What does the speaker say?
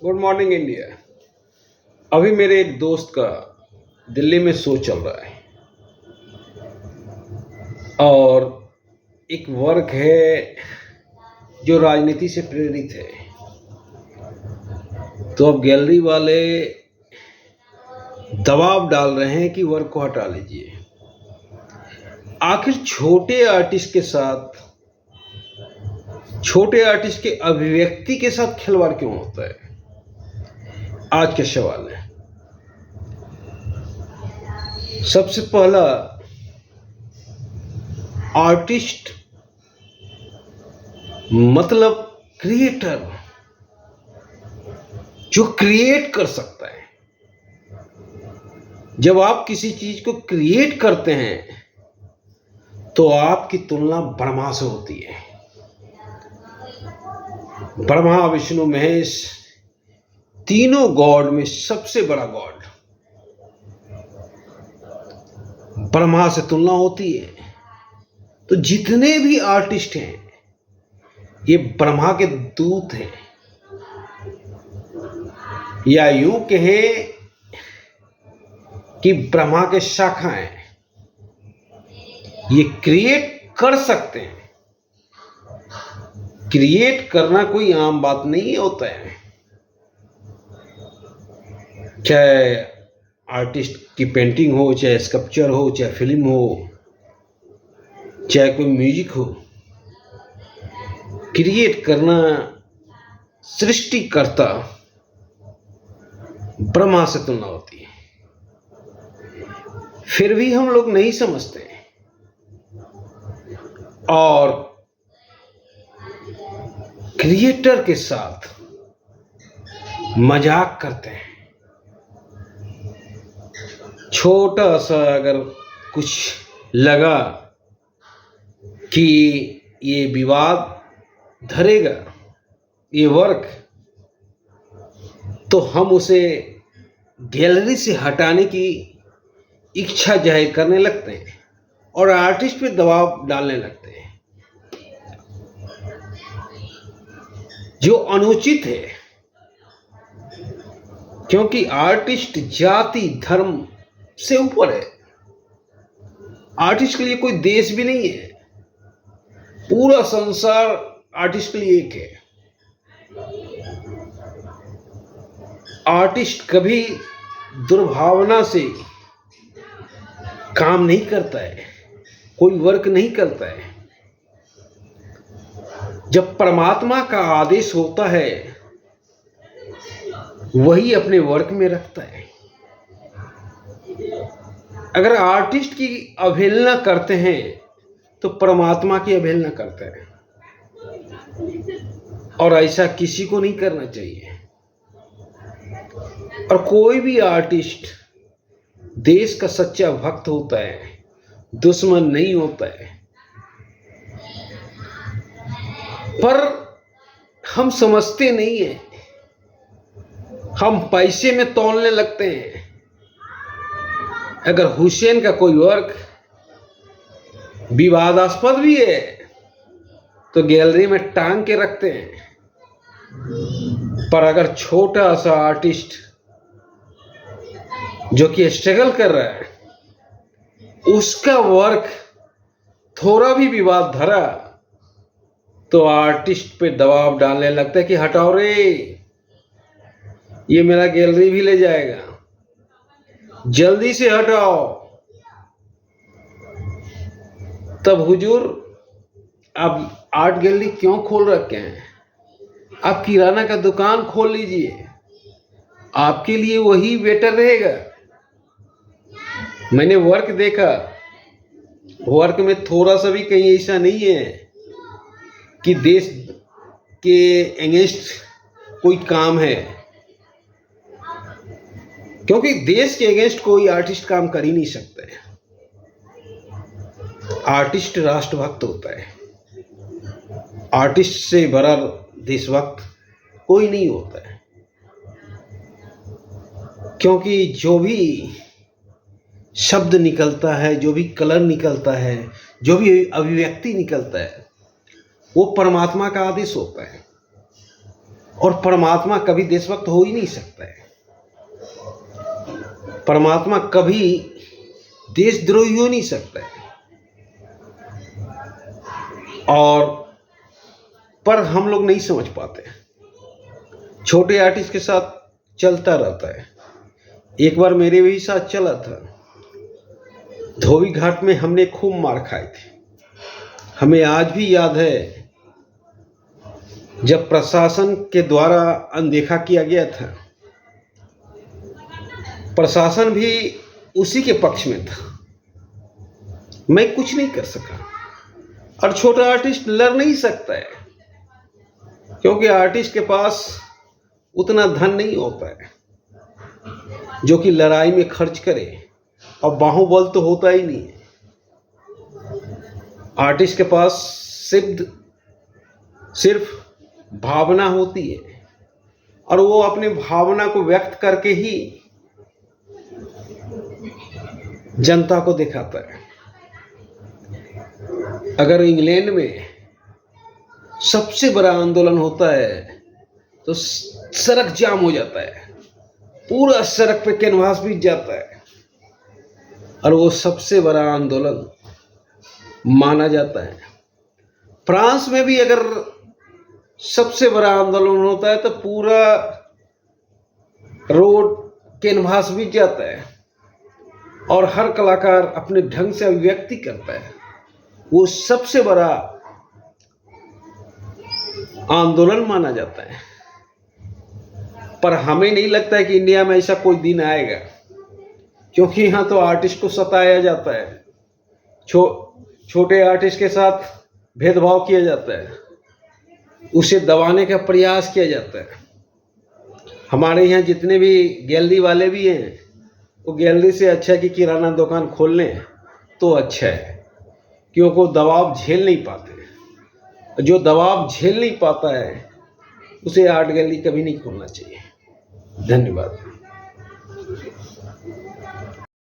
Good morning India. अभी मेरे एक दोस्त का दिल्ली में शो चल रहा है और एक वर्क है जो राजनीति से प्रेरित है। तो अब गैलरी वाले दबाव डाल रहे हैं कि वर्क को हटा लीजिए। आखिर छोटे आर्टिस्ट के अभिव्यक्ति के साथ खिलवाड़ क्यों होता है, आज का सवाल है। सबसे पहला, आर्टिस्ट मतलब क्रिएटर, जो क्रिएट कर सकता है। जब आप किसी चीज को क्रिएट करते हैं तो आपकी तुलना ब्रह्मा से होती है। ब्रह्मा, विष्णु, महेश, तीनों गॉड में सबसे बड़ा गॉड ब्रह्मा से तुलना होती है। तो जितने भी आर्टिस्ट हैं ये ब्रह्मा के दूत हैं, या यूं कहें कि ब्रह्मा के शाखा हैं। ये क्रिएट कर सकते हैं। क्रिएट करना कोई आम बात नहीं होता है। चाहे आर्टिस्ट की पेंटिंग हो, चाहे स्कल्पचर हो, चाहे फिल्म हो, चाहे कोई म्यूजिक हो, क्रिएट करना सृष्टिकर्ता ब्रह्मा से तुलना होती है। फिर भी हम लोग नहीं समझते और क्रिएटर के साथ मजाक करते हैं। छोटा सा अगर कुछ लगा कि ये विवाद धरेगा ये वर्क, तो हम उसे गैलरी से हटाने की इच्छा जाहिर करने लगते हैं और आर्टिस्ट पे दबाव डालने लगते हैं, जो अनुचित है। क्योंकि आर्टिस्ट जाति धर्म से ऊपर है। आर्टिस्ट के लिए कोई देश भी नहीं है। पूरा संसार आर्टिस्ट के लिए एक है। आर्टिस्ट कभी दुर्भावना से काम नहीं करता है, कोई वर्क नहीं करता है। जब परमात्मा का आदेश होता है वही अपने वर्क में रखता है। अगर आर्टिस्ट की अवहेलना करते हैं तो परमात्मा की अवहेलना करते हैं, और ऐसा किसी को नहीं करना चाहिए। और कोई भी आर्टिस्ट देश का सच्चा भक्त होता है, दुश्मन नहीं होता है। पर हम समझते नहीं है, हम पैसे में तौलने लगते हैं। अगर हुसैन का कोई वर्क विवादास्पद भी है तो गैलरी में टांग के रखते हैं। पर अगर छोटा सा आर्टिस्ट जो कि स्ट्रगल कर रहा है, उसका वर्क थोड़ा भी विवाद धरा तो आर्टिस्ट पे दबाव डालने लगता है कि हटाओ रे, ये मेरा गैलरी भी ले जाएगा, जल्दी से हटाओ। तब हुजूर, आप आर्ट गैलरी क्यों खोल रखे हैं? आप किराना का दुकान खोल लीजिए, आपके लिए वही बेटर रहेगा। मैंने वर्क देखा, वर्क में थोड़ा सा भी कहीं ऐसा नहीं है कि देश के अगेंस्ट कोई काम है। क्योंकि देश के अगेंस्ट कोई आर्टिस्ट काम कर ही नहीं सकता है। आर्टिस्ट राष्ट्रभक्त होता है। आर्टिस्ट से बड़ा देशभक्त कोई नहीं होता है। क्योंकि जो भी शब्द निकलता है, जो भी कलर निकलता है, जो भी अभिव्यक्ति निकलता है, वो परमात्मा का आदेश होता है। और परमात्मा कभी देशभक्त हो ही नहीं सकता है। परमात्मा कभी देशद्रोही हो नहीं सकता है। और पर हम लोग नहीं समझ पाते। छोटे आर्टिस्ट के साथ चलता रहता है। एक बार मेरे भी साथ चला था। धोबी घाट में हमने खूब मार खाए थे। हमें आज भी याद है जब प्रशासन के द्वारा अनदेखा किया गया था। प्रशासन भी उसी के पक्ष में था। मैं कुछ नहीं कर सका। और छोटा आर्टिस्ट लड़ नहीं सकता है, क्योंकि आर्टिस्ट के पास उतना धन नहीं होता है जो कि लड़ाई में खर्च करे, और बाहुबल तो होता ही नहीं है। आर्टिस्ट के पास सिर्फ भावना होती है, और वो अपने भावना को व्यक्त करके ही जनता को दिखाता है। अगर इंग्लैंड में सबसे बड़ा आंदोलन होता है तो सड़क जाम हो जाता है, पूरा सड़क पे कैनवास बिछ जाता है, और वो सबसे बड़ा आंदोलन माना जाता है। फ्रांस में भी अगर सबसे बड़ा आंदोलन होता है तो पूरा रोड कैनवास बिछ जाता है, और हर कलाकार अपने ढंग से अभिव्यक्ति करता है। वो सबसे बड़ा आंदोलन माना जाता है। पर हमें नहीं लगता है कि इंडिया में ऐसा कोई दिन आएगा, क्योंकि यहाँ तो आर्टिस्ट को सताया जाता है। छोटे आर्टिस्ट के साथ भेदभाव किया जाता है, उसे दबाने का प्रयास किया जाता है। हमारे यहाँ जितने भी गैलरी वाले भी हैं, वो गैलरी से अच्छा कि किराना दुकान खोल लें तो अच्छा है, क्योंकि वो दबाव झेल नहीं पाते। जो दबाव झेल नहीं पाता है उसे आर्ट गैलरी कभी नहीं खोलना चाहिए। धन्यवाद।